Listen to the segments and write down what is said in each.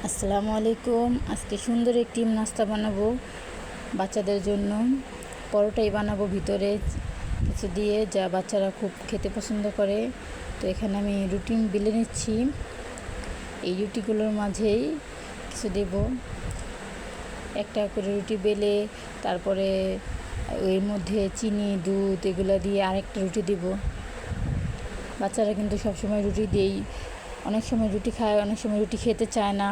আসসালামু আলাইকুম। আজকে সুন্দর একটি নাস্তা বানাবো বাচ্চাদের জন্য। পরোটাই বানাবো ভিতরে কিছু দিয়ে, যা বাচ্চারা খুব খেতে পছন্দ করে। তো এখানে আমি রুটি বেলে নিচ্ছি। এই রুটিগুলোর মাঝেই কিছু দেব। একটা করে রুটি বেলে তারপরে এর মধ্যে চিনি, দুধ এগুলো দিয়ে আরেকটা রুটি দেব। বাচ্চারা কিন্তু সবসময় রুটি দেই, অনেক সময় রুটি খায়, অনেক সময় রুটি খেতে চায় না,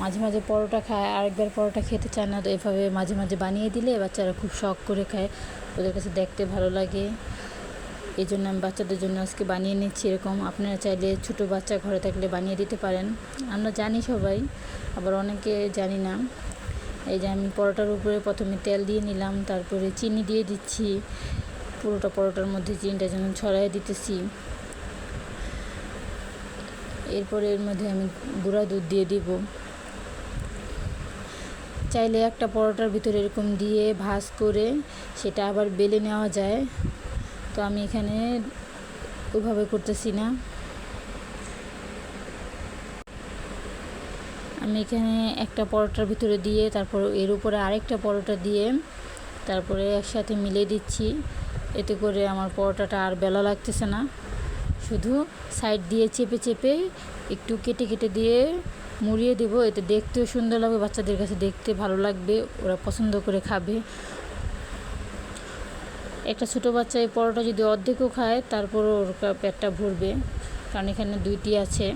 মাঝে মাঝে পরোটা খায়, আরেকবার পরোটা খেতে চায় না। তো এভাবে মাঝে মাঝে বানিয়ে দিলে বাচ্চারা খুব শখ করে খায়, ওদের কাছে দেখতে ভালো লাগে। এই জন্য আমি বাচ্চাদের জন্য আজকে বানিয়ে নিচ্ছি। এরকম আপনারা চাইলে ছোটো বাচ্চা ঘরে থাকলে বানিয়ে দিতে পারেন। আমরা জানি সবাই, আবার অনেকে জানি না। এই যে আমি পরোটার উপরে প্রথমে তেল দিয়ে নিলাম, তারপরে চিনি দিয়ে দিচ্ছি। পুরোটা পরোটার মধ্যে চিনিটা যেন ছড়াই দিতেছি। এরপরে এর মধ্যে আমি গুঁড়া দুধ দিয়ে দিব। চাইলে একটা পরোটার ভিতরে এরকম দিয়ে ভাঁজ করে সেটা আবার বেলে নেওয়া যায়। তো আমি এখানে ওইভাবে করতেছি না। আমি এখানে একটা পরোটার ভিতরে দিয়ে তারপর এর উপরে আরেকটা পরোটা দিয়ে তারপরে একসাথে মিলিয়ে দিচ্ছি। এতে করে আমার পরোটাটা আর বেলা লাগতেছে না। শুধু সাইড দিয়ে চেপে চেপে একটু কেটে কেটে দিয়ে মুড়িয়ে দেব। এতে দেখতেও সুন্দর লাগবে, বাচ্চাদের কাছে দেখতে ভালো লাগবে, ওরা পছন্দ করে খাবে। একটা ছোটো বাচ্চা এই পরোটা যদি অর্ধেকও খায় তারপরও ওর পেটটা ভরবে, কারণ এখানে দুইটি আছে।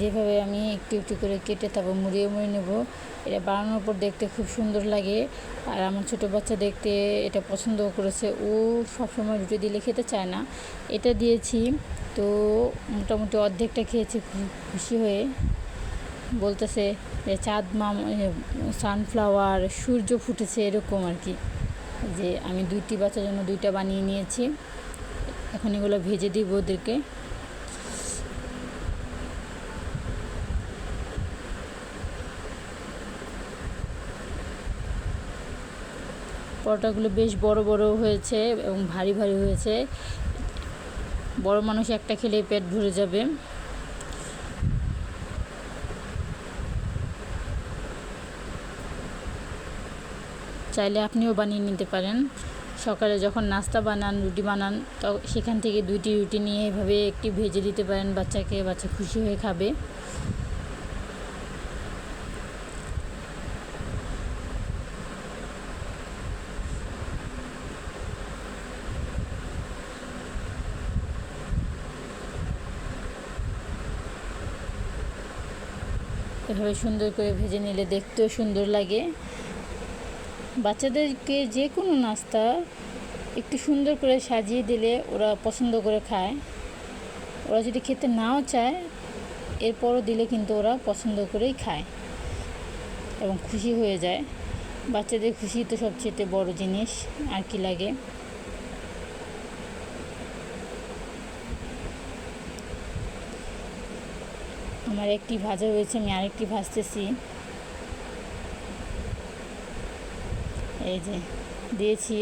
যেভাবে আমি একটু একটু করে কেটে তারপর মুড়িয়ে নেব। এটা বানানোর পর দেখতে খুব সুন্দর লাগে, আর আমার ছোটো বাচ্চা দেখতে এটা পছন্দও করেছে। ও সবসময় রুটি দিলে খেতে চায় না, এটা দিয়েছি তো মোটামুটি অর্ধেকটা খেয়েছে খুব খুশি হয়ে। বলতেছে যে চাঁদ সানফ্লাওয়ার, সূর্য ফুটেছে, এরকম আর কি। যে আমি দুইটি বাচ্চার জন্য দুইটা বানিয়ে নিয়েছি। এখন এগুলো ভেজে দিব ওদেরকে। পরোটাগুলো বেশ বড় বড় হয়েছে এবং ভারী ভারী হয়েছে। বড় মানুষ একটা খেলে পেট ভরে যাবে। চাইলে আপনিও বানিয়ে নিতে পারেন। সকালে যখন নাস্তা বানান, রুটি বানান, তো সেখান থেকে দুইটি রুটি নিয়ে এভাবে একটি ভেজে দিতে পারেন বাচ্চাকে, বাচ্চা খুশি হয়ে খাবে। এভাবে সুন্দর করে ভেজে নিলে দেখতেও সুন্দর লাগে। বাচ্চাদেরকে যে কোনো নাস্তা একটু সুন্দর করে সাজিয়ে দিলে ওরা পছন্দ করে খায়। ওরা যদি খেতে নাও চায়, এরপরও দিলে কিন্তু ওরা পছন্দ করেই খায় এবং খুশি হয়ে যায়। বাচ্চাদের খুশি তো সবচেয়ে বড় জিনিস, আর কি লাগে। আমার একটি ভাজা হয়েছে, আমি আরেকটি ভাজতেছি। এই যে দিয়েছি